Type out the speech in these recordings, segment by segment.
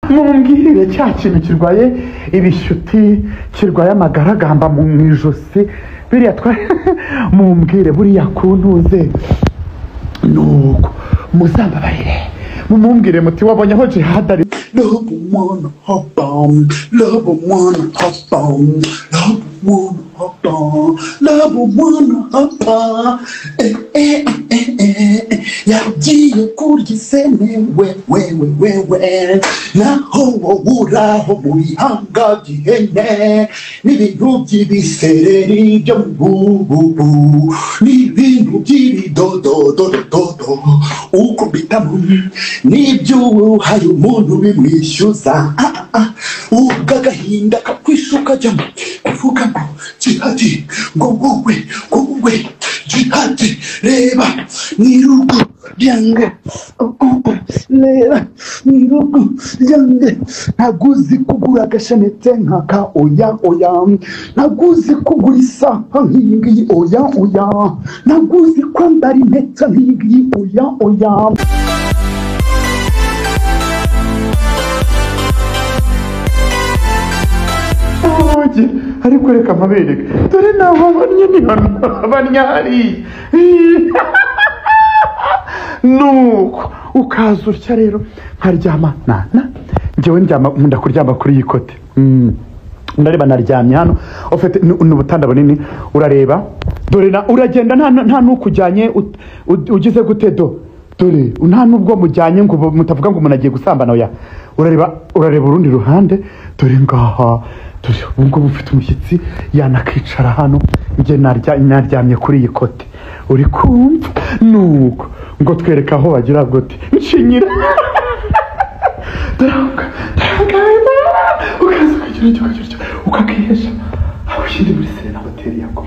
mumbwirire cya kintu kirwaye ibishyuti kirwaye amagaragamba mu ijosi biriya mumbwire buriya kuntuze nuko muzambabarire mumumbwire muti wabonye aho jihad ari love one hop on love one hop on love one hop on yagiye kurya isene wewe naho waburaho mu bihanga by'ihene n'ibintu by'ibisereri byo mu bubu n'ibintu by'ibidododododo ukubitamo n'ibyo uhaye umuntu bimwishyuza ubw'agahinda kakwishuka jyamo kuvuga ngo jihadi ngo wowe jihadi reba n'irugo ryange reba n'irugo ryange ntaguzi kugura agashanete nk'aka oya ntaguzi kugura isaha nk'iyi ngiyi oya ntaguzi kwambara impeta nk'iyi ngiyi oya ariko reka amabereka dore naho abanye ni hano abanya hari nuko ukaza utya rero nkaryama njyewe nkunda kuryama kuri iyi kote ndareba naryamye hano ufite n'ubutanda bunini urareba dore uragenda nta n'ukujyanye ugize gute dore nta n'ubwo mujyanye ngo mutavuga ngo umuntu agiye gusambana oya urareba urundi ruhande dore ngaha dore ubwo bufite umushyitsi yanakicara hano njye naryamye kuri iyi kote uri kumva nuko ngo twereka aho bagira gute nshinyira ukaza ukagira ukakihesha aho ushyire muri Serena hoteli yako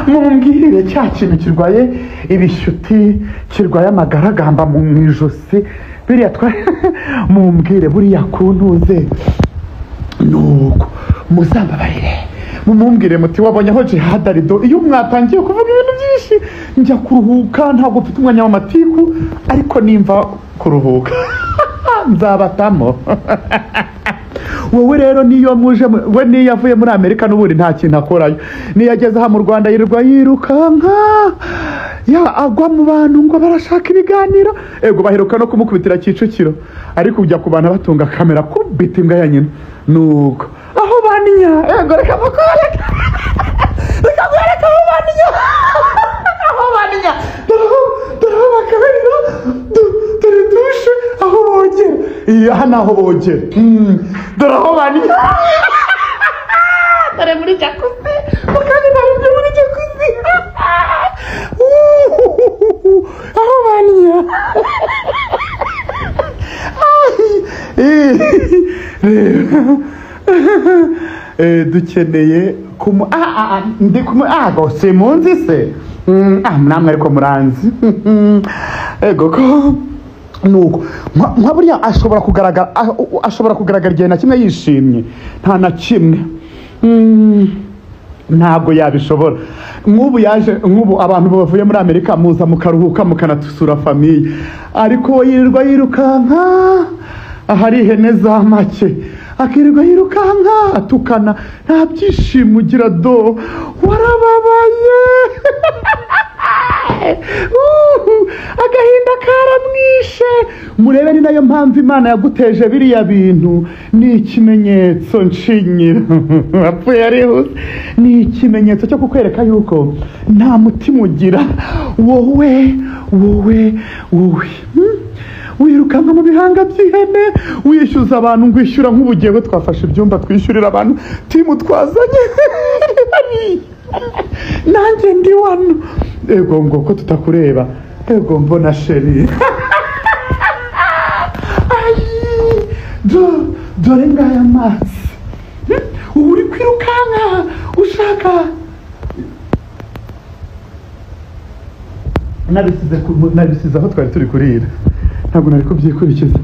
mumbwirire cya kintu kirwaye ibishyuti kirwaye amagaragamba mu ijosi biriya mumbwire buriya kuntuze nuko muzambabarire mumumbwire muti wabonye aho jihad ari iyo mwatangiye kuvuga ibintu byinshi njya kuruhuka ntabwo mfite umwanya w'amatiku ariko nimva kuruhuka nzabatamo wowe rero niyo muje we niyo yavuye muri Amerika n'ubundi nta kintu akorayo niyo ageze aha mu Rwanda yirirwa yirukanka agwa mu bantu ngo barashaka ibiganiro ego baheruka no kumukubitira Kicukiro ariko ujya ku bantu batunga kamera kubita imbwa ya nyina nuko aho baninya ego reka mukwereka aho baninya dore bakaberiro dore dushe aho bogera aha naho bogera dore aho baninya dore muri jacuzzi mukanya ntabwo muri jacuzzi aho baninya dukeneye gose munzi se namwe ariko muranzi ego ko nuko nka buriya ashobora kugaragara igihe na kimwe yishimye nta na kimwe ntabwo yabishobora nk'ubu abantu bavuye muri Amerika muza mukaruhuka mukanatusura famiye ariko yirirwa yirukanka ahari ihene za make akirirwa yirukanka atukana nta byishimo ugira warababaye agahinda karamwishe murebe ni nayo mpamvu Imana yaguteje biriya bintu ni ikimenyetso nshinyira apfuye arihuse ni ikimenyetso cyo kukwereka yuko nta mutima ugira wowe wirukanka mu bihanga by'ihene wishyuza abantu ngo ishyura nk'ubugewe twafashe ibyumba twishyurira abantu timu twazanye nanjye ndi wano ego ngo ko tutakureba ego mbona sheri dore ngaya amazi uri kwirukanka ushaka nabisize aho twari turi kurira ntabwo nari kubyikurikiza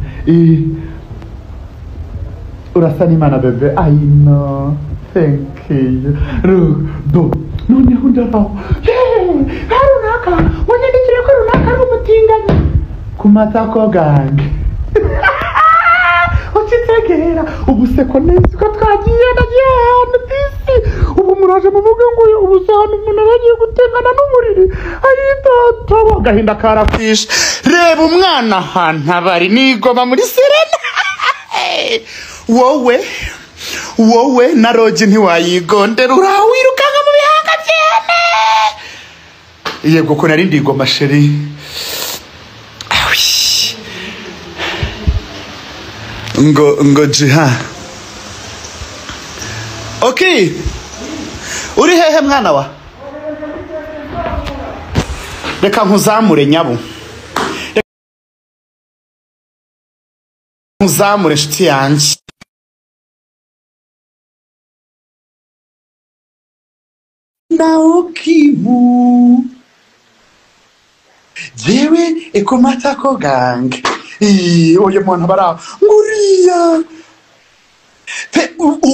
urasa n'Imana bebe I know thank you noneho ndaraho runaka wanyandikire ko runaka ari umutinganyi kumatako gange ukitegera ubuseko neza ko twagiye ndagihana disi ubu muraje muvuge ngo ubusano umuntu bagiye gutegana n'umuriri ayitoto gahinda karafisha reba umwana ahantu abari nigoma muri Serena wowe na Rogi ntiwayigondera urawirukanka mu bihanga byene yego ko nari ndigoma sheri ngo jiha okay uri hehe mwana wa reka nkuzamure nyabo nkuzamure nshuti yanjye Naokimu jewe ekomatako gange oye mwana bara nguriya pe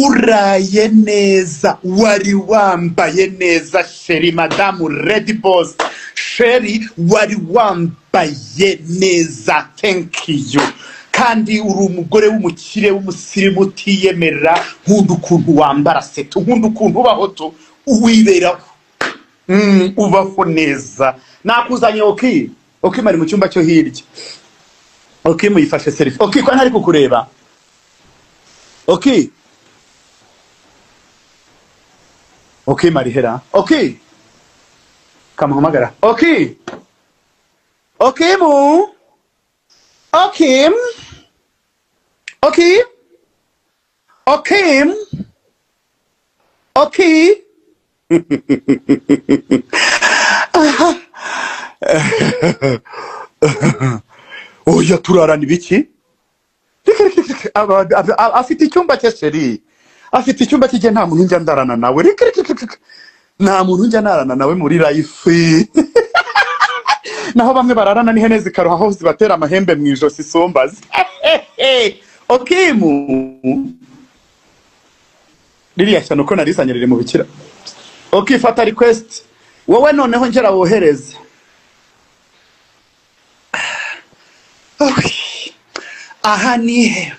uraye neza wari wambaye neza sheri madamu Red Boss sheri wari wambaye neza thank you kandi uri umugore w'umukire w'umusirimu utiyemera nkunda ukuntu wambara seto nkunda ukuntu ubaho tu uwibera ubaho neza nakuzanye okay mari mu cyumba cyo hirya okay muyifashe selfie okay ko ntari kukureba okay mari hera okay kamuhamagara okay mu okay oya turarana ibiki afite icyumba cye sheri afite icyumba cye nta muntu njya ndarana nawe nta muntu njya narana nawe muri life naho bamwe bararana n'ihene zikaruha aho zibatera amahembe mu ijosi sombazi okay mu ririya cyane uko narisanyirire mu bikira okay fata request wowe noneho ngera wohereze aha ni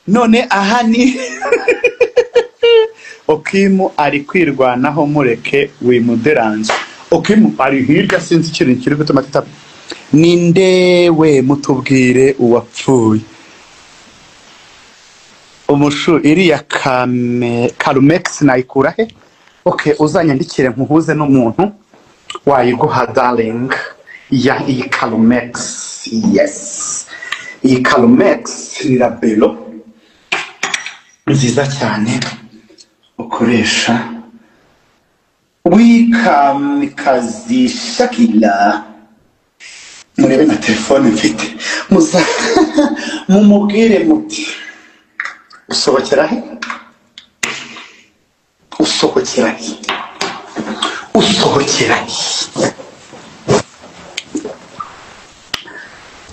none aha ni Okimu ari kwirwanaho mureke wimuderanje Okimu ari hirya sinzi ikintu kiri gutuma tita ninde we mutubwire uwapfuye umushu iriya Kalumex nayikura he okay uzanyandikire nkuhuze n'umuntu wayiguha darling ya iyi Kalumex yes iyi Kalumex irabelo nziza cyane ukoresha wikamikazi Shakila murebe na telefone mfite muza mumubwire muti usohokera he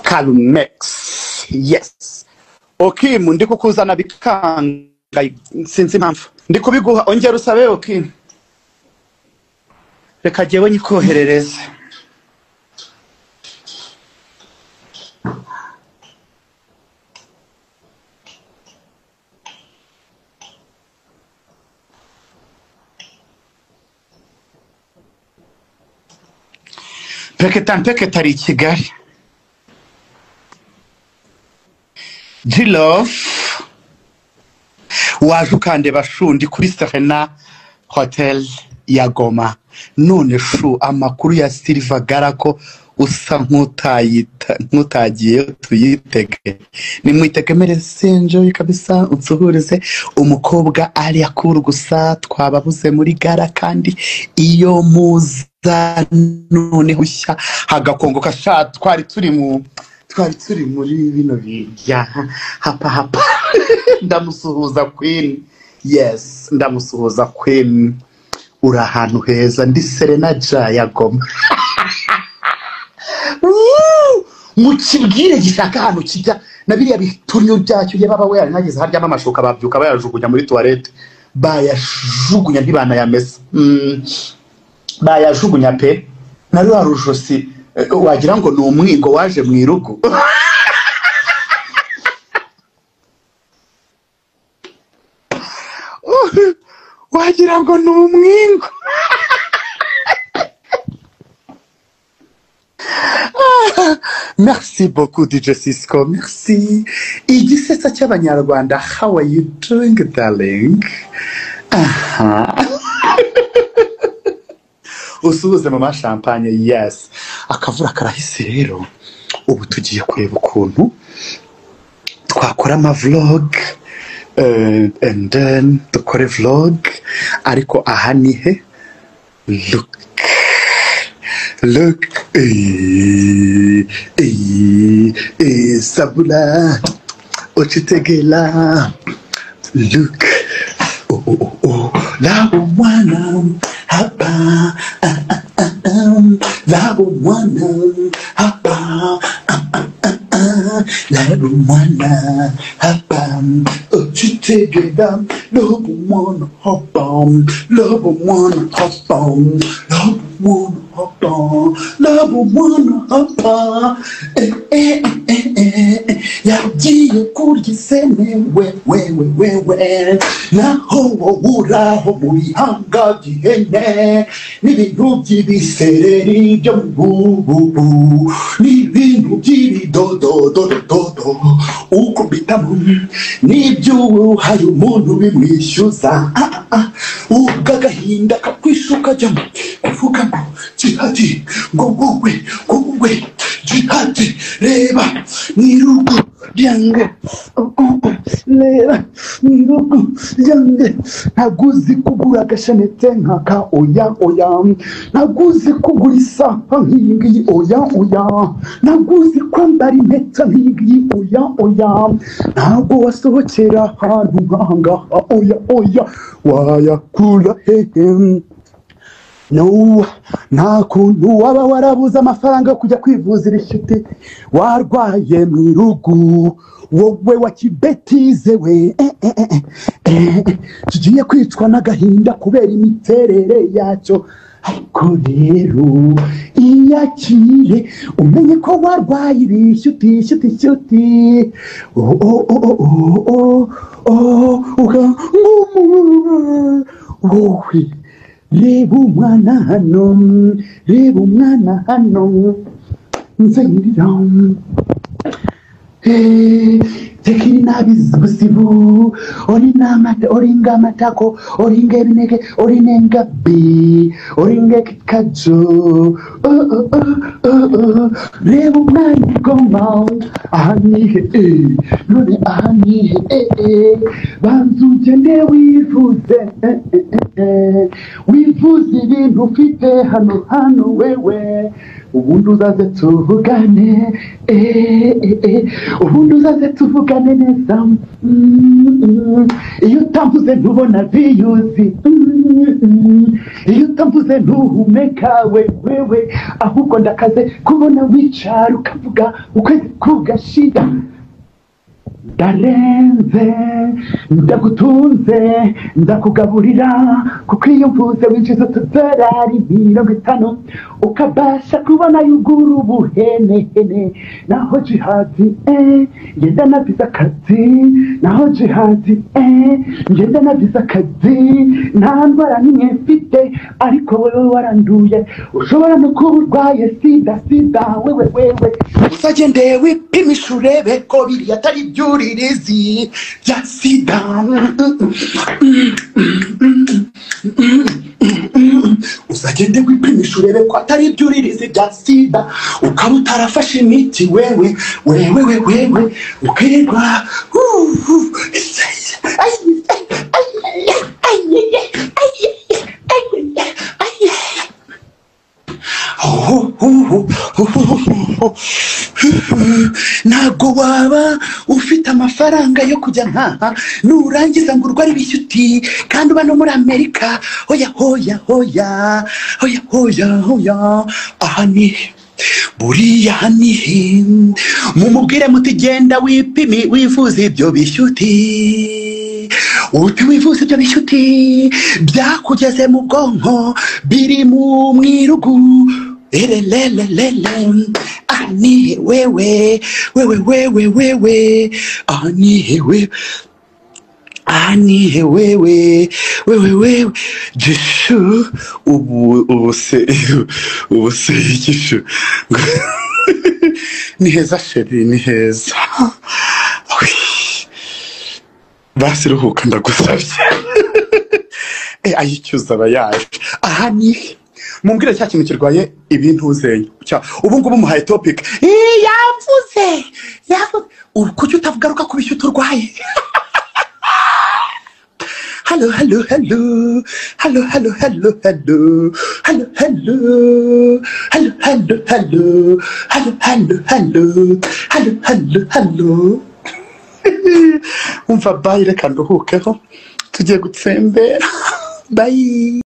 Kalumex yes okay ndi kukuzana bikanga sinzi impamvu ndi kubiguha ongera usabe okay reka jewe nyikoherereze peke tari Kigali G-Love waje ukandeba shundi kuri Serena Hotel ya Goma none shu amakuru ya Silva Garako usa nkutagiye tuyitege nimwitekemere senjo kabisa unsuhurize umukobwa ari akuru gusa twababuze muri gara kandi iyo muza none hushya hagakongo kasha twari turi muri bino bijya hapa ndamusuhuza Queen yes ndamusuhuza Queen uri ahantu heza ndi Serena ya Goma mukibwire gishaka hano kijya nabiriya bitunyo byacyo ye baba we nageze harya amashuka babyuka bayajugunya muri toilette bayajugunya ntibana yamesa bayajugunya pe nari warujosi wagira ngo ni umwigo waje mu irugu. Wagira ngo ni umwingo. Merci beaucoup DJ Cisco, merci. Igisetsa cy'abanyarwanda, how are you doing darling? Usuhuze mama champagne, yes. Akavura karahise rero, ubu tugiye kureba ukuntu twakora ama vlog, and then dukore vlog, ariko aha ni he? Look, sabula, ochitegela. Look, labo mwana hapa, labo mwana hapa, labo mwana hapa, ochitegela. Labo mwana hapa, labo mwana hapa, labo mwana hapa, labo mwana hapa. Yagiye kurya isene wewe, naho waburaho mu bihanga by'ihene, n'ibintu by'ibisereri byo mu bubu, n'ibintu by'ibidododododo ukubitamo, n'ibyo uhaye umuntu bimwishyuza, ugagahinda kakwishuka jyamo kuvuga ngo jihadi, ngo wowe jihadi, reba nirugu ryange, reba nirugu ryange. Naguzi kugura agashanete nkaka, oya, naguzi kugura isaha nk'iyi ngiyi, oya, naguzi kwambara impeta nk'iyi ngiyi, oya, ntabwo wasohokera ahantu nk'ahangaha, oya, wayakura hehe. No, nta kuntu waba warabuze amafaranga yo kujya kwivuza ibishuti, warwaye mu irugu, wowe wa kibetize we, tugiye kwicwa n'agahinda kubera imiterere yacyo. Ariko rero iyakire umenye ko warwaye ibishuti, wowe reba umwana hano, nzengirira tekiri nabizibuzibu, oringa amatako, oringa ebinege, orinenga bi, oringa kikajo, reba umwana igoma, ahanihe, none ahanihe, banza ugende wivuze, wivuze ibintu ufite hano wewe, ubundi uzaze tuvugane, ubundi uzaze tuvugane neza. Iyo utamvuze ntubona viyuzi, iyo utamvuze ntuhumeka wewe, ahubwo ndakaze kubona wicara ukavuga ukwezi kugashira. Ndarenze, ndagutunze, ndakugaburira, kuko iyo mvuze winjiza utudorari 50, ukabasha kubona yuguru buhene. Naho jihadi ngenda na visa kazi, naho jihadi ngenda na visa kazi, nta ndwara nimwe mfite, ariko wewe waranduye, ushobora no kuba urwaye sida, wewe uzagende wipimisha urebe ko biri atari byuririzi bya sida. Uzagende wipimisha urebe ko atari byuririzi bya sida, ukaba utarafashe imiti wewe, ukirirwa ntago waba ufite amafaranga yo kujya nkaha nurangiza ngo urware ibishyuti kandi uba no muri Amerika. Hoya aha ni buriya nihe, mumubwire muti genda wipimi wivuze ibyo bishyuti, uti wivuze ibyo bishyuti byakugeze mu bwonko, biri mu mwirugu, Elelelelele, ani wewe, wewe, ani wewe, ani wewe, gishu, ubuse gishu, ni heza sheri, ni heza, basi ruhuka ndagusabye, ayicyuza abayaje, aha ni mumbwire cya kintu kirwaye ibintu uzenye ubu ngubu muhaye topic yavuze kuki utavugaruka ku bishyuto turwaye hello umva bye reka nduhukeho tugiye gutsembera bye.